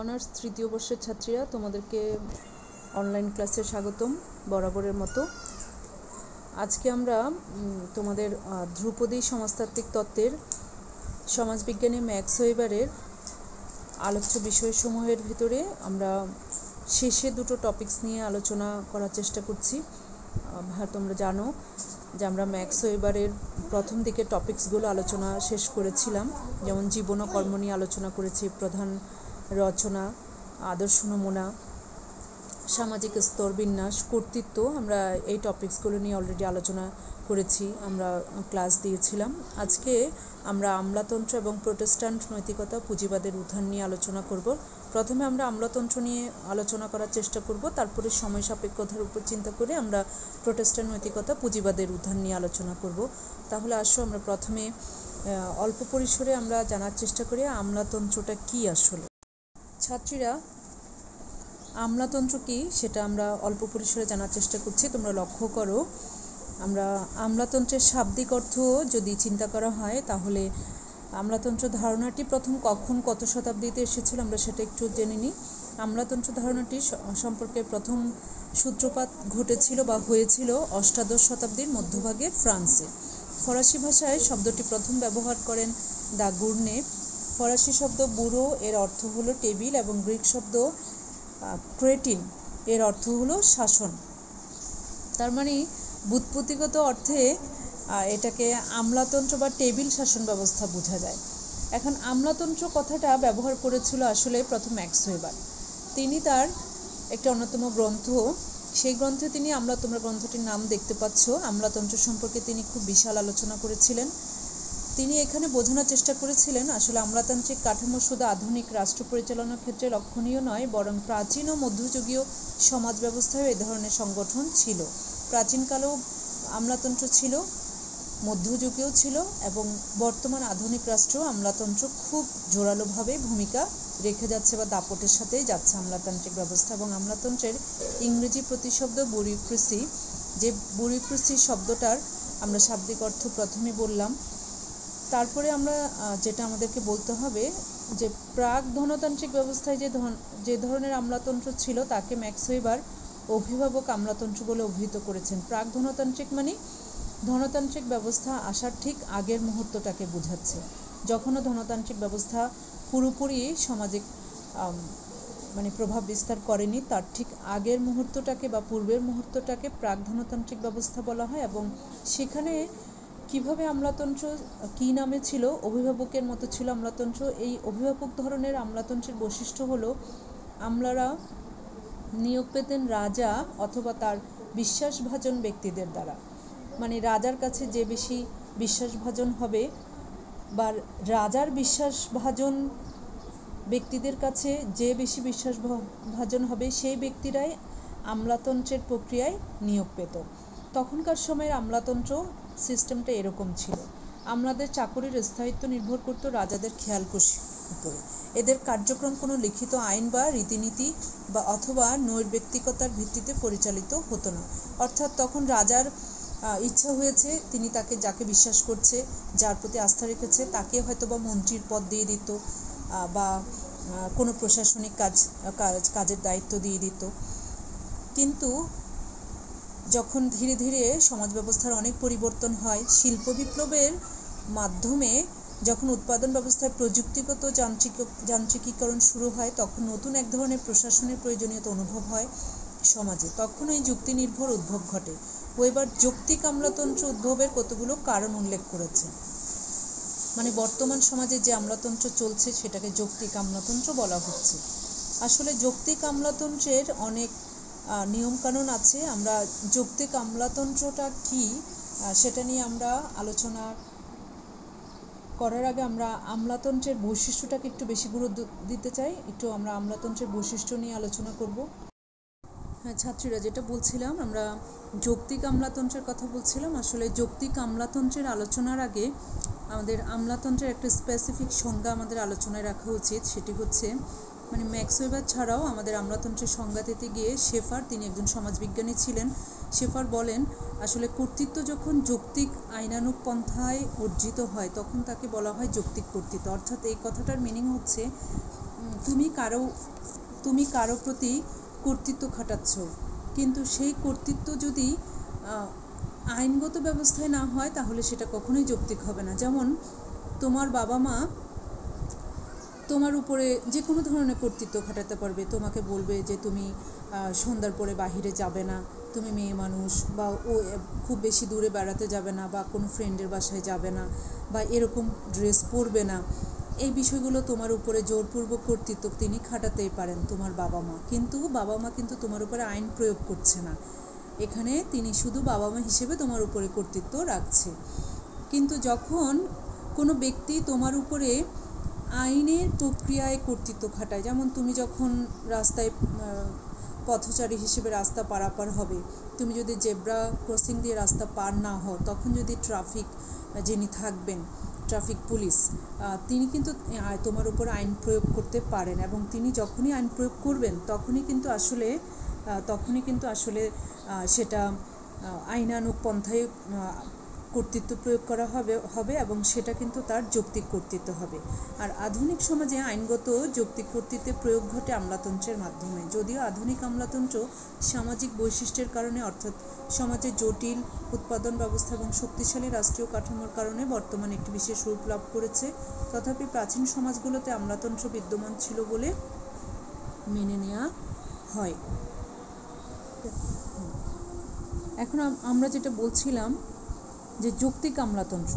Honours তৃতীয় বর্ষের ছাত্রীরা, তোমাদেরকে অনলাইন ক্লাসে স্বাগতম বরাবরের মতো। আজকে আমরা তোমাদের ধ্রুপদী সমাজতাত্ত্বিক তত্ত্বের সমাজবিজ্ঞানী ম্যাক্স ওয়েবারের আলোচ্য বিষয়সমূহের ভিতরে আমরা শেষে দুটো টপিকস নিয়ে আলোচনা করার চেষ্টা করছি। তোমরা জানো যে আমরা ম্যাক্স ওয়েবারের প্রথম দিকে টপিকসগুলো আলোচনা শেষ করেছিলাম, যেমন জীবন ও কর্ম নিয়ে আলোচনা করেছি, প্রধান রচনা, আদর্শ নমুনা, সামাজিক স্তর বিন্যাস, কর্তৃত্ব। আমরা এই টপিকসগুলো নিয়ে অলরেডি আলোচনা করেছি, আমরা ক্লাস দিয়েছিলাম। আজকে আমরা আমলাতন্ত্র এবং প্রোটেস্ট্যান্ট নৈতিকতা পুঁজিবাদের উত্থান নিয়ে আলোচনা করব। প্রথমে আমরা আমলাতন্ত্র নিয়ে আলোচনা করার চেষ্টা করব, তারপরে সময় সাপেক্ষতার উপর চিন্তা করে আমরা প্রোটেস্ট্যান্ট নৈতিকতা পুঁজিবাদের উত্থান নিয়ে আলোচনা করব। তাহলে আসো আমরা প্রথমে অল্প পরিসরে আমরা জানার চেষ্টা করি আমলাতন্ত্রটা কী আসলে। ছাত্রীরা, আমলাতন্ত্র কী সেটা আমরা অল্প পরিসরে জানার চেষ্টা করছি। তোমরা লক্ষ্য করো, আমরা আমলাতন্ত্রের শাব্দিক অর্থ যদি চিন্তা করা হয় তাহলে আমলাতন্ত্র ধারণাটি প্রথম কখন কত শতাব্দীতে এসেছিল আমরা সেটা একটু জেনে নিই। আমলাতন্ত্র ধারণাটি সম্পর্কে প্রথম সূত্রপাত ঘটেছিল বা হয়েছিল অষ্টাদশ শতাব্দীর মধ্যভাগে ফ্রান্সে। ফরাসি ভাষায় শব্দটি প্রথম ব্যবহার করেন দা গুর্নে। ফরাসি শব্দ বুড়ো এর অর্থ হলো টেবিল এবং গ্রিক শব্দ ক্রেটিন এর অর্থ হলো শাসন। তার মানে ব্যুৎপত্তিগত অর্থে এটাকে আমলাতন্ত্র বা টেবিল শাসন ব্যবস্থা বোঝা যায়। এখন আমলাতন্ত্র কথাটা ব্যবহার করেছিল আসলে প্রথম ম্যাক্স ওয়েবার। তিনি তার একটা অন্যতম গ্রন্থ, সেই গ্রন্থে তিনি তোমরা গ্রন্থটির নাম দেখতে পাচ্ছ, আমলাতন্ত্র সম্পর্কে তিনি খুব বিশাল আলোচনা করেছিলেন। তিনি এখানে বোঝানোর চেষ্টা করেছিলেন আসলে আমলাতান্ত্রিক কাঠামো শুধু আধুনিক রাষ্ট্র পরিচালনার ক্ষেত্রে লক্ষণীয় নয়, বরং প্রাচীন ও মধ্যযুগীয় সমাজ ব্যবস্থায় এই ধরনের সংগঠন ছিল। প্রাচীনকালেও আমলাতন্ত্র ছিল, মধ্যযুগেও ছিল, এবং বর্তমান আধুনিক রাষ্ট্র আমলাতন্ত্র খুব জোরালোভাবে ভূমিকা রেখে যাচ্ছে বা দাপটের সাথেই যাচ্ছে আমলাতান্ত্রিক ব্যবস্থা। এবং আমলাতন্ত্রের ইংরেজি প্রতিশব্দ ব্যুরোক্রেসি, যে ব্যুরোক্রেসি শব্দটার আমরা শাব্দিক অর্থ প্রথমেই বললাম। তারপরে আমরা যেটা আমাদেরকে বলতে হবে যে প্রাক ধনতান্ত্রিক ব্যবস্থায় যে ধরনের আমলাতন্ত্র ছিল তাকে ম্যাক্স ওয়েবার অভিভাবক আমলাতন্ত্র বলে অভিহিত করেছেন। প্রাক ধনতান্ত্রিক মানে ধনতান্ত্রিক ব্যবস্থা আসার ঠিক আগের মুহূর্তটাকে বোঝাচ্ছে। যখনও ধনতান্ত্রিক ব্যবস্থা পুরোপুরি সমাজে প্রভাব বিস্তার করেনি, তার ঠিক আগের মুহূর্তটাকে বা পূর্বের মুহূর্তটাকে প্রাক ধনতান্ত্রিক ব্যবস্থা বলা হয়। এবং সেখানে কিভাবে আমলাতন্ত্র কী নামে ছিল, অভিভাবকের মতো ছিল আমলাতন্ত্র। এই অভিভাবক ধরনের আমলাতন্ত্রের বৈশিষ্ট্য হলো আমলারা নিয়োগ পেতেন রাজা অথবা তার বিশ্বাসভাজন ব্যক্তিদের দ্বারা। মানে রাজার কাছে যে বেশি বিশ্বাসভাজন হবে বা রাজার বিশ্বাসভাজন ব্যক্তিদের কাছে যে বেশি বিশ্বাসভাজন হবে সেই ব্যক্তিরাই আমলাতন্ত্রের প্রক্রিয়ায় নিয়োগ পেত। তখনকার সময়ের আমলাতন্ত্র সিস্টেমটা এরকম ছিল। আমলাদের চাকরির স্থায়িত্ব নির্ভর করত রাজাদের খেয়ালখুশির উপরে। এদের কার্যক্রম কোনো লিখিত আইন বা রীতিনীতি বা অথবা নৈর্ব্যক্তিকতার ভিত্তিতে পরিচালিত হতো না। অর্থাৎ তখন রাজার ইচ্ছা হয়েছে, তিনি যাকে বিশ্বাস করছে, যার প্রতি আস্থা রেখেছে, তাকে হয়তো বা মন্ত্রীর পদ দিয়ে দিত বা কোনো প্রশাসনিক কাজের দায়িত্ব দিয়ে দিত। কিন্তু যখন ধীরে ধীরে সমাজ ব্যবস্থার অনেক পরিবর্তন হয়, শিল্প বিপ্লবের মাধ্যমে যখন উৎপাদন ব্যবস্থায় প্রযুক্তিগত যান্ত্রিকীকরণ শুরু হয়, তখন নতুন এক ধরনের প্রশাসনের প্রয়োজনীয়তা অনুভব হয় সমাজে। তখন এই যুক্তি নির্ভর উদ্ভব ঘটে। ওয়েবার যৌক্তিক আমলাতন্ত্র উদ্ভবের কতগুলো কারণ উল্লেখ করেছেন। মানে বর্তমান সমাজে যে আমলাতন্ত্র চলছে সেটাকে যৌক্তিক আমলাতন্ত্র বলা হচ্ছে। আসলে যৌক্তিক আমলাতন্ত্রের অনেক নিয়মকানুন আছে। আমরা যৌক্তিক আমলাতন্ত্রটা কি সেটা নিয়ে আমরা আলোচনা করার আগে আমরা আমলাতন্ত্রের বৈশিষ্ট্যটাকে একটু বেশি গুরুত্ব দিতে চাই। আমরা আমলাতন্ত্রের বৈশিষ্ট্য নিয়ে আলোচনা করব। হ্যাঁ ছাত্রীরা, যেটা বলছিলাম, আমরা যৌক্তিক আমলাতন্ত্রের কথা বলছিলাম। আসলে যৌক্তিক আমলাতন্ত্রের আলোচনার আগে আমাদের আমলাতন্ত্রের একটা স্পেসিফিক সংজ্ঞা আমাদের আলোচনায় রাখা উচিত। সেটি হচ্ছে ম্যাক্স ওয়েবার ছাড়াও আমাদের আমলাতন্ত্রের সংজ্ঞা দিতে গিয়ে শেফার, তিনি একজন সমাজবিজ্ঞানী ছিলেন, শেফার বলেন আসলে কর্তৃত্ব যখন যৌক্তিক আইনানুগ পন্থায় অর্জিত হয় তখন তাকে বলা হয় যৌক্তিক কর্তৃত্ব। অর্থাৎ এই কথাটার মিনিং হচ্ছে তুমি কারো প্রতি কর্তৃত্ব খাটাচ্ছ, কিন্তু সেই কর্তৃত্ব যদি আইনগত ব্যবস্থায় না হয় তাহলে সেটা কখনোই যৌক্তিক হবে না। যেমন তোমার বাবা মা তোমার উপরে যে কোনো ধরনের কর্তৃত্ব খাটাতে পারবে, তোমাকে বলবে যে তুমি সন্ধ্যার পরে বাহিরে যাবে না, তুমি মেয়ে মানুষ, বা ও খুব বেশি দূরে বেড়াতে যাবে না, বা কোনো ফ্রেন্ডের বাসায় যাবে না, বা এরকম ড্রেস পরবে না। এই বিষয়গুলো তোমার উপরে জোরপূর্বক কর্তৃত্ব তিনি খাটাতেই পারেন, তোমার বাবা মা। কিন্তু বাবা মা কিন্তু তোমার উপরে আইন প্রয়োগ করছে না, এখানে তিনি শুধু বাবা মা হিসেবে তোমার উপরে কর্তৃত্ব রাখছে। কিন্তু যখন কোনো ব্যক্তি তোমার উপরে আইনের প্রক্রিয়ায় কর্তৃত্ব খাটায়, যেমন তুমি যখন রাস্তায় পথচারী হিসেবে রাস্তা পারাপার হবে, তুমি যদি জেব্রা ক্রসিং দিয়ে রাস্তা পার না হও, তখন যদি ট্রাফিক যিনি থাকবেন, ট্রাফিক পুলিশ, তিনি কিন্তু তোমার উপর আইন প্রয়োগ করতে পারেন, এবং তিনি যখনই আইন প্রয়োগ করবেন তখনই কিন্তু আসলে সেটা আইনানুগ পন্থায় কর্তৃত্ব প্রয়োগ করা হবে এবং সেটা কিন্তু তার যৌক্তিক কর্তৃত্ব হবে। আর আধুনিক সমাজে আইনগত যৌক্তিক কর্তৃত্বের প্রয়োগ ঘটে আমলাতন্ত্রের মাধ্যমে। যদিও আধুনিক আমলাতন্ত্র সামাজিক বৈশিষ্ট্যের কারণে, অর্থাৎ সমাজের জটিল উৎপাদন ব্যবস্থা এবং শক্তিশালী রাষ্ট্রীয় কাঠামোর কারণে বর্তমানে একটি বিশেষ রূপ লাভ করেছে, তথাপি প্রাচীন সমাজগুলোতে আমলাতন্ত্র বিদ্যমান ছিল বলে মেনে নেওয়া হয়। এখন আমরা যেটা বলছিলাম যে যৌক্তিক আমলাতন্ত্র,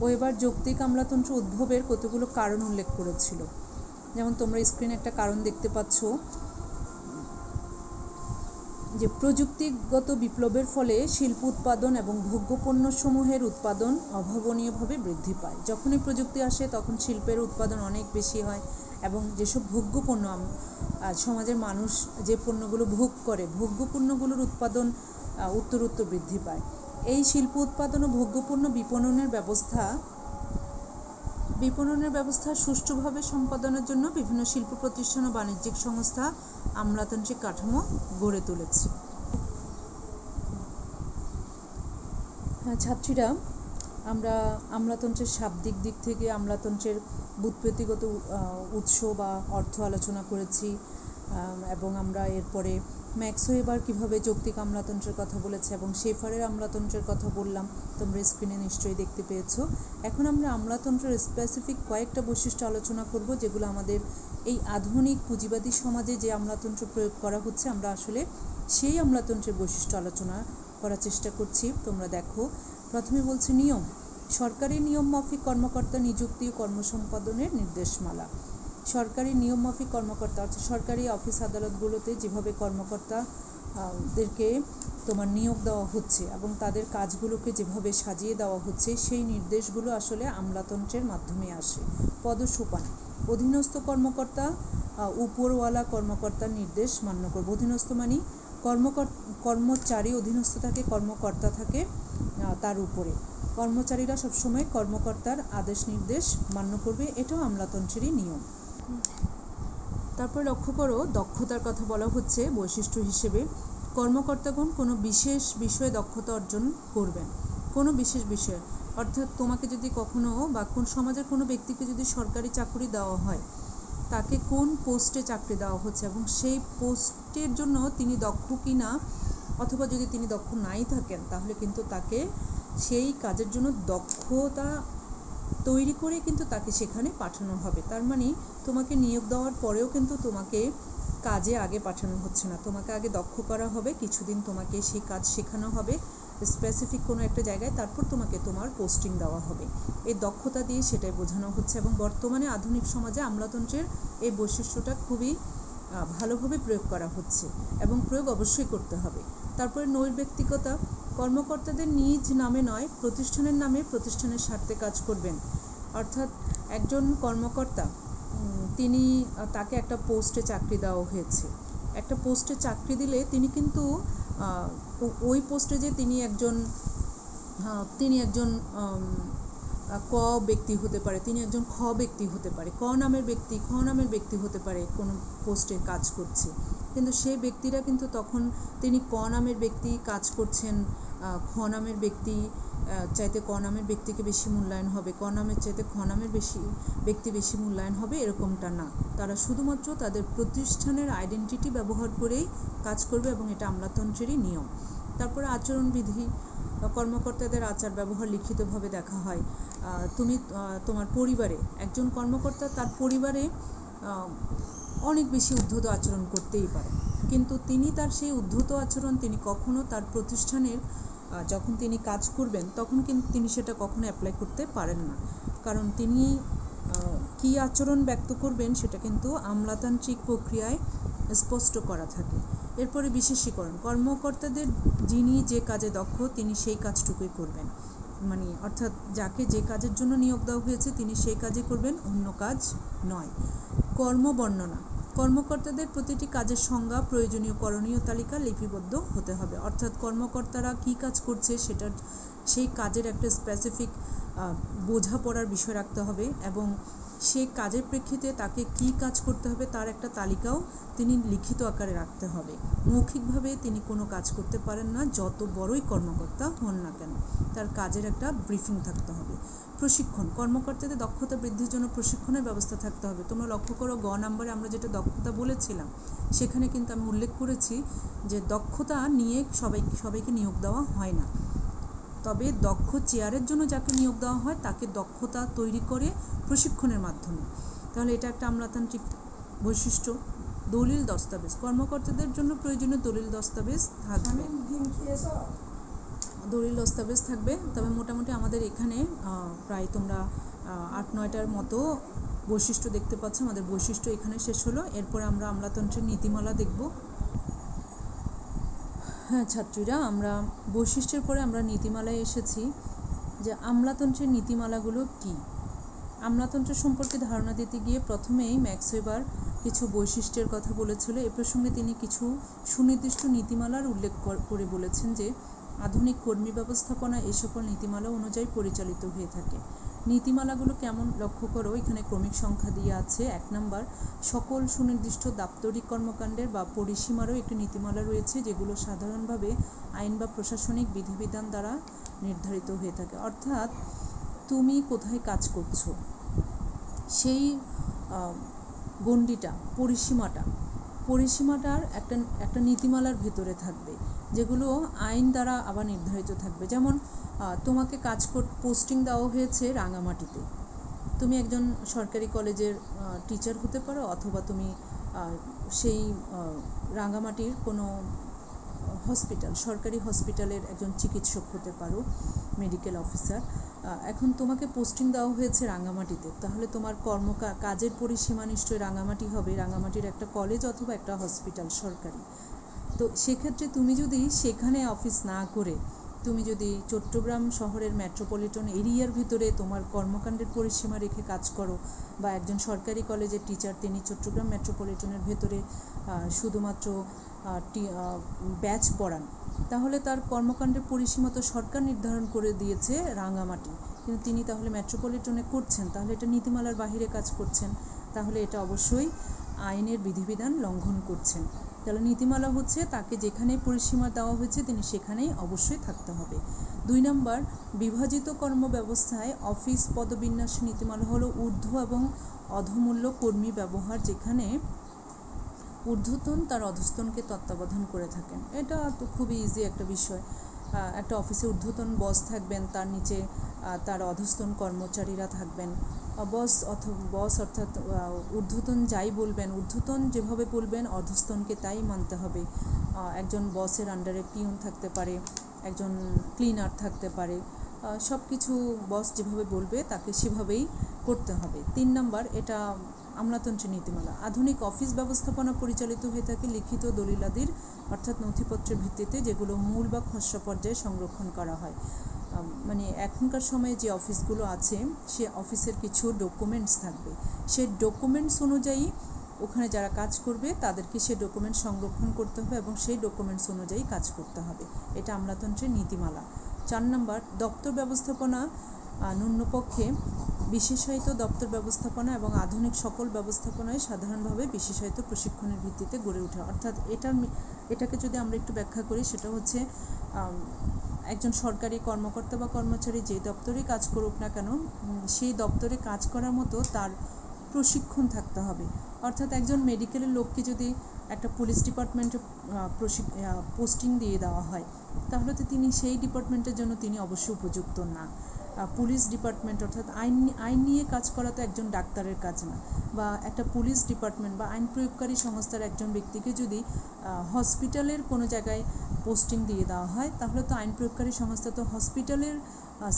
ও এবার যৌক্তিক আমলাতন্ত্র উদ্ভবের কতগুলো কারণ উল্লেখ করেছিল। যেমন তোমরা স্ক্রিনে একটা কারণ দেখতে পাচ্ছ, যে প্রযুক্তিগত বিপ্লবের ফলে শিল্প উৎপাদন এবং ভোগ্যপণ্য সমূহের উৎপাদন অভাবনীয়ভাবে বৃদ্ধি পায়। যখনই প্রযুক্তি আসে তখন শিল্পের উৎপাদন অনেক বেশি হয়, এবং যেসব ভোগ্যপণ্য সমাজের মানুষ যে পণ্যগুলো ভোগ করে, ভোগ্যপণ্যগুলোর উৎপাদন উত্তরোত্তর বৃদ্ধি পায়। এই শিল্প উৎপাদন ও ভোগ্যপণ্য বিপণনের ব্যবস্থা সুষ্ঠুভাবে সম্পাদনের জন্য বিভিন্ন শিল্প প্রতিষ্ঠান ও বাণিজ্যিক সংস্থা আমলাতান্ত্রিক কাঠামো গড়ে তুলেছে। ছাত্রীরা, আমরা আমলাতন্ত্রের শাব্দিক দিক থেকে আমলাতন্ত্রের ব্যুৎপত্তিগত উৎস বা অর্থ আলোচনা করেছি, এবং আমরা এরপরে ম্যাক্সও এবার কীভাবে যৌক্তিক আমলাতন্ত্রের কথা বলেছে এবং শেফারের আমলাতন্ত্রের কথা বললাম, তোমরা স্ক্রিনে নিশ্চয়ই দেখতে পেয়েছো। এখন আমরা আমলাতন্ত্রের স্পেসিফিক কয়েকটা বৈশিষ্ট্য আলোচনা করব, যেগুলো আমাদের এই আধুনিক পুঁজিবাদী সমাজে যে আমলাতন্ত্র প্রয়োগ করা হচ্ছে, আমরা আসলে সেই আমলাতন্ত্রের বৈশিষ্ট্য আলোচনা করার চেষ্টা করছি। তোমরা দেখো, প্রথমে বলছে নিয়ম। সরকারি নিয়ম মাফিক কর্মকর্তা নিযুক্তি ও কর্মসম্পাদনের নির্দেশমালা। সরকারি নিয়ম মাফিক কর্মকর্তা, অর্থাৎ সরকারি অফিস আদালতগুলোতে যেভাবে কর্মকর্তাদেরকে তোমার নিয়োগ দেওয়া হচ্ছে এবং তাদের কাজগুলোকে যেভাবে সাজিয়ে দেওয়া হচ্ছে, সেই নির্দেশগুলো আসলে আমলাতন্ত্রের মাধ্যমে আসে। পদসোপান। অধীনস্থ কর্মকর্তা উপরওয়ালা কর্মকর্তার নির্দেশ মান্য করবে। অধীনস্থ মানে কর্মচারী অধীনস্থ থাকে, কর্মকর্তা থাকে তার উপরে। কর্মচারীরা সবসময় কর্মকর্তার আদেশ নির্দেশ মান্য করবে, এটাও আমলাতন্ত্রেরই নিয়ম। তারপর লক্ষ্য করো, দক্ষতার কথা বলা হচ্ছে বৈশিষ্ট্য হিসেবে। কর্মকর্তাগণ কোনো বিশেষ বিষয়ে দক্ষতা অর্জন করবেন। কোনো বিশেষ বিষয়ে, অর্থাৎ তোমাকে যদি কখনো বা কোন সমাজের কোনো ব্যক্তিকে যদি সরকারি চাকরি দেওয়া হয়, তাকে কোন পোস্টে চাকরি দেওয়া হচ্ছে এবং সেই পোস্টের জন্য তিনি দক্ষ কি না, অথবা যদি তিনি দক্ষ নাই থাকেন তাহলে কিন্তু তাকে সেই কাজের জন্য দক্ষতা তৈরি করে কিন্তু তাকে সেখানে পাঠানো হবে। তার মানে তোমাকে নিয়োগ দেওয়ার পরেও কিন্তু তোমাকে কাজে আগে পাঠানো হচ্ছে না, তোমাকে আগে দক্ষ করা হবে, কিছুদিন তোমাকে সেই কাজ শেখানো হবে স্পেসিফিক কোনো একটা জায়গায়, তারপর তোমাকে তোমার পোস্টিং দেওয়া হবে। এই দক্ষতা দিয়ে সেটাই বোঝানো হচ্ছে, এবং বর্তমানে আধুনিক সমাজে আমলাতন্ত্রের এই বৈশিষ্ট্যটা খুবই ভালোভাবে প্রয়োগ করা হচ্ছে এবং প্রয়োগ অবশ্যই করতে হবে। তারপরে নৈর্ব্যক্তিকতা। কর্মকর্তাদের নিজ নামে নয়, প্রতিষ্ঠানের নামে প্রতিষ্ঠানের স্বার্থে কাজ করবেন। অর্থাৎ একজন কর্মকর্তা, তাকে একটা পোস্টে চাকরি দেওয়া হয়েছে, একটা পোস্টে চাকরি দিলে তিনি কিন্তু ওই পোস্টে যে তিনি একজন ক ব্যক্তি হতে পারে, তিনি একজন খ ব্যক্তি হতে পারে, খ নামের ব্যক্তি হতে পারে কোনো পোস্টে কাজ করছে, কিন্তু সেই ব্যক্তিরা কিন্তু তখন তিনি ক নামের ব্যক্তি কাজ করছেন, খ নামের ব্যক্তি চাইতে ক নামের ব্যক্তিকে বেশি মূল্যায়ন হবে, ক নামের চাইতে খ নামের ব্যক্তি বেশি মূল্যায়ন হবে, এরকমটা না। তারা শুধুমাত্র তাদের প্রতিষ্ঠানের আইডেন্টিটি ব্যবহার করেই কাজ করবে এবং এটা আমলাতন্ত্রেরই নিয়ম। তারপরে আচরণবিধি, কর্মকর্তাদের আচার ব্যবহার লিখিতভাবে দেখা হয়। তুমি তোমার পরিবারে একজন কর্মকর্তা তার পরিবারে অনেক বেশি উদ্ধত আচরণ করতেই পারে, কিন্তু তিনি তার সেই উদ্ধত আচরণ তিনি কখনো তার প্রতিষ্ঠানের যখন তিনি কাজ করবেন তখন কিন্তু তিনি সেটা কখনো অ্যাপ্লাই করতে পারেন না, কারণ তিনি কী আচরণ ব্যক্ত করবেন সেটা কিন্তু আমলাতান্ত্রিক প্রক্রিয়ায় স্পষ্ট করা থাকে। এরপরে বিশেষীকরণ, কর্মকর্তাদের যিনি যে কাজে দক্ষ তিনি সেই কাজটুকুই করবেন, মানে অর্থাৎ যাকে যে কাজের জন্য নিয়োগ দেওয়া হয়েছে তিনি সেই কাজই করবেন, অন্য কাজ নয়। কর্মবর্ণনা, কর্মকর্তাদের প্রতিটি কাজের সংজ্ঞা, প্রয়োজনীয় করণীয় তালিকা লিপিবদ্ধ হতে হবে, অর্থাৎ কর্মকর্তারা কী কাজ করছে সেটার সেই কাজের একটা স্পেসিফিক বোঝাপড়ার বিষয় রাখতে হবে এবং সেই কাজের প্রেক্ষিতে তাকে কী কাজ করতে হবে তার একটা তালিকাও তিনি লিখিত আকারে রাখতে হবে। মৌখিকভাবে তিনি কোনো কাজ করতে পারেন না, যত বড়ই কর্মকর্তা হন না কেন, তার কাজের একটা ব্রিফিং থাকতে হবে। প্রশিক্ষণ, কর্মকর্তাদের দক্ষতা বৃদ্ধির জন্য প্রশিক্ষণের ব্যবস্থা থাকতে হবে। তোমরা লক্ষ্য করো গ নাম্বারে আমরা যেটা দক্ষতা বলেছিলাম সেখানে কিন্তু আমি উল্লেখ করেছি যে দক্ষতা নিয়ে সবাইকে নিয়োগ দেওয়া হয় না, তবে দক্ষ চেয়ারের জন্য যাকে নিয়োগ দেওয়া হয় তাকে দক্ষতা তৈরি করে প্রশিক্ষণের মাধ্যমে। তাহলে এটা একটা আমলাতান্ত্রিক বৈশিষ্ট্য। দলিল দস্তাবেজ, কর্মকর্তাদের জন্য প্রয়োজনীয় দলিল দস্তাবেজ থাকবে, তবে মোটামুটি আমাদের এখানে প্রায় তোমরা 8-9টার মতো বৈশিষ্ট্য দেখতে পাচ্ছ। আমাদের বৈশিষ্ট্য এখানে শেষ হলো, এরপর আমরা আমলাতন্ত্রের নীতিমালা দেখব। হ্যাঁ ছাত্রীরা, আমরা বৈশিষ্ট্যের পরে আমরা নীতিমালায় এসেছি যে আমলাতন্ত্রের নীতিমালাগুলো কি। আমলাতন্ত্র সম্পর্কে ধারণা দিতে গিয়ে প্রথমেই ম্যাক্স ওয়েবার কিছু বৈশিষ্ট্যের কথা বলেছিল। এ প্রসঙ্গে তিনি কিছু সুনির্দিষ্ট নীতিমালার উল্লেখ করে বলেছেন যে আধুনিক কর্মী ব্যবস্থাপনা এই সকল নীতিমালা অনুযায়ী পরিচালিত হয়ে থাকে। নীতিমালাগুলো কেমন লক্ষ্য করো, এখানে ক্রমিক সংখ্যা দিয়ে আছে। 1 নাম্বার, সকল সুনির্দিষ্ট দাপ্তরিক কর্মকাণ্ডের বা পরিসীমারও একটি নীতিমালা রয়েছে যেগুলো সাধারণভাবে আইন বা প্রশাসনিক বিধিবিধান দ্বারা নির্ধারিত হয়ে থাকে, অর্থাৎ তুমি কোথায় কাজ করছো সেই গণ্ডিটা, পরিসীমাটার একটা নীতিমালার ভেতরে থাকবে, যেগুলো আইন দ্বারা আবার নির্ধারিত থাকবে। যেমন তোমাকে পোস্টিং দেওয়া হয়েছে রাঙামাটিতে, তুমি একজন সরকারি কলেজের টিচার হতে পারো, অথবা তুমি সেই রাঙামাটির কোনো সরকারি হসপিটালের একজন চিকিৎসক হতে পারো, মেডিকেল অফিসার। এখন তোমাকে পোস্টিং দেওয়া হয়েছে রাঙামাটিতে, তাহলে তোমার কাজের পরিসীমা নিশ্চয়ই রাঙামাটি হবে, রাঙামাটির একটা কলেজ অথবা একটা হসপিটাল সরকারি। তো সেক্ষেত্রে তুমি যদি সেখানে অফিস না করে তুমি যদি চট্টগ্রাম শহরের মেট্রোপলিটন এরিয়ার ভিতরে তোমার কর্মকাণ্ডের পরিসীমা রেখে কাজ করো, বা একজন সরকারি কলেজের টিচার তিনি চট্টগ্রাম মেট্রোপলিটনের ভেতরে শুধুমাত্র ব্যাচ পড়ান, তাহলে তার কর্মকাণ্ডের পরিসীমা তো সরকার নির্ধারণ করে দিয়েছে রাঙামাটি, কিন্তু তিনি তাহলে মেট্রোপলিটনে করছেন, তাহলে এটা নীতিমালার বাহিরে কাজ করছেন, তাহলে এটা অবশ্যই আইনের বিধিবিধান লঙ্ঘন করছেন। তাহলে নীতিমালা হচ্ছে তাকে যেখানে পরিসীমা দেওয়া হয়েছে তিনি সেখানেই অবশ্যই থাকতে হবে। 2 নাম্বার, বিভাজিত কর্ম ব্যবস্থায় অফিস পদবিন্যাস নীতিমালা হলো ঊর্ধ্ব এবং অধমূল্য কর্মী ব্যবহার, যেখানে ঊর্ধ্বতন তার অধস্তনকে তত্ত্বাবধান করে থাকেন। এটা তো খুবই ইজি একটা বিষয়। একটা অফিসে ঊর্ধ্বতন বস থাকবেন, তার নিচে তার অধস্তন কর্মচারীরা থাকবেন। বস অর্থাৎ ঊর্ধ্বতন যাই বলবেন, ঊর্ধ্বতন যেভাবে বলবেন অধস্তনকে তাই মানতে হবে। একজন বসের আন্ডারে পিয়ন থাকতে পারে, একজন ক্লিনার থাকতে পারে, সব কিছু বস যেভাবে বলবে তাকে সেভাবেই করতে হবে। 3 নাম্বার, এটা আমলাতন্ত্রের নীতিমালা। আধুনিক অফিস ব্যবস্থাপনা পরিচালিত হয়ে থাকে লিখিত দলিলাদির অর্থাৎ নথিপত্রের ভিত্তিতে, যেগুলো মূল বা খসড়া পর্যায়ে সংরক্ষণ করা হয়। মানে এখনকার সময়ে যে অফিসগুলো আছে সে অফিসের কিছু ডকুমেন্টস থাকবে, সে ডকুমেন্টস অনুযায়ী ওখানে যারা কাজ করবে তাদেরকে সে ডকুমেন্টস সংরক্ষণ করতে হবে এবং সেই ডকুমেন্টস অনুযায়ী কাজ করতে হবে। এটা আমলাতন্ত্রের নীতিমালা। 4 নাম্বার, দপ্তর ব্যবস্থাপনা ন্যূনপক্ষে বিশেষায়িত দপ্তর ব্যবস্থাপনা এবং আধুনিক সকল ব্যবস্থাপনায় সাধারণভাবে বিশেষায়িত প্রশিক্ষণের ভিত্তিতে গড়ে ওঠে। অর্থাৎ এটাকে যদি আমরা একটু ব্যাখ্যা করি, সেটা হচ্ছে একজন সরকারি কর্মকর্তা বা কর্মচারী যে দপ্তরে কাজ করুক না কেন, সেই দপ্তরে কাজ করার মতো তার প্রশিক্ষণ থাকতে হবে। অর্থাৎ একজন মেডিকেলের লোককে যদি একটা পুলিশ ডিপার্টমেন্টে পোস্টিং দিয়ে দেওয়া হয়, তাহলে তো তিনি সেই ডিপার্টমেন্টের জন্য তিনি অবশ্যই উপযুক্ত না। পুলিশ ডিপার্টমেন্ট অর্থাৎ আইন নিয়ে কাজ করা তো একজন ডাক্তারের কাজ না। বা একটা পুলিশ ডিপার্টমেন্ট বা আইন প্রয়োগকারী সংস্থার একজন ব্যক্তিকে যদি হসপিটালের কোনো জায়গায় পোস্টিং দিয়ে দেওয়া হয়, তাহলে তো আইন প্রয়োগকারী সংস্থা তো হসপিটালের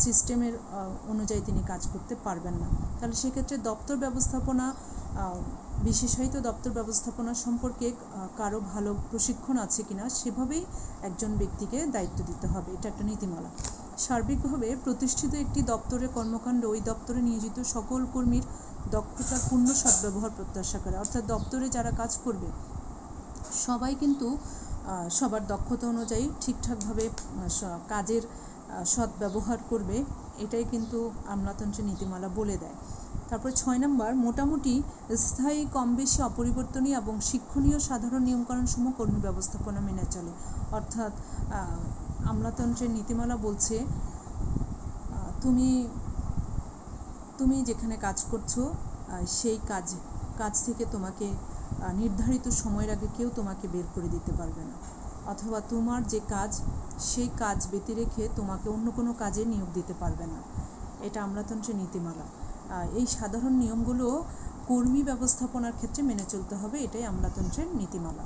সিস্টেমের অনুযায়ী তিনি কাজ করতে পারবেন না। তাহলে সেক্ষেত্রে দপ্তর ব্যবস্থাপনা, বিশেষায়িত দপ্তর ব্যবস্থাপনা সম্পর্কে কারো ভালো প্রশিক্ষণ আছে কিনা সেভাবেই একজন ব্যক্তিকে দায়িত্ব দিতে হবে। এটা একটা নীতিমালা। সার্বিকভাবে প্রতিষ্ঠিত একটি দপ্তরের কর্মকাণ্ড ওই দপ্তরে নিয়োজিত সকল কর্মীর দক্ষতার পূর্ণ সদ্ব্যবহার প্রত্যাশা করে। অর্থাৎ দপ্তরে যারা কাজ করবে সবাই কিন্তু সবার দক্ষতা অনুযায়ী ঠিকঠাকভাবে কাজের সদ্ব্যবহার করবে, এটাই কিন্তু আমলাতন্ত্রের নীতিমালা বলে দেয়। তারপর 6 নম্বর, মোটামুটি স্থায়ী কম বেশি অপরিবর্তনীয় এবং শিক্ষণীয় সাধারণ নিয়মকানুনসমূহ কর্মী ব্যবস্থাপনা মেনে চলে। অর্থাৎ আমলাতন্ত্রের নীতিমালা বলছে তুমি যেখানে কাজ করছো সেই কাজ থেকে তোমাকে নির্ধারিত সময়ের আগে কেউ তোমাকে বের করে দিতে পারবে না, অথবা তোমার যে কাজ সেই কাজ ব্যতি রেখে তোমাকে অন্য কোনো কাজে নিয়োগ দিতে পারবে না। এটা আমলাতন্ত্রের নীতিমালা। এই সাধারণ নিয়মগুলো কর্মী ব্যবস্থাপনার ক্ষেত্রে মেনে চলতে হবে, এটাই আমলাতন্ত্রের নীতিমালা।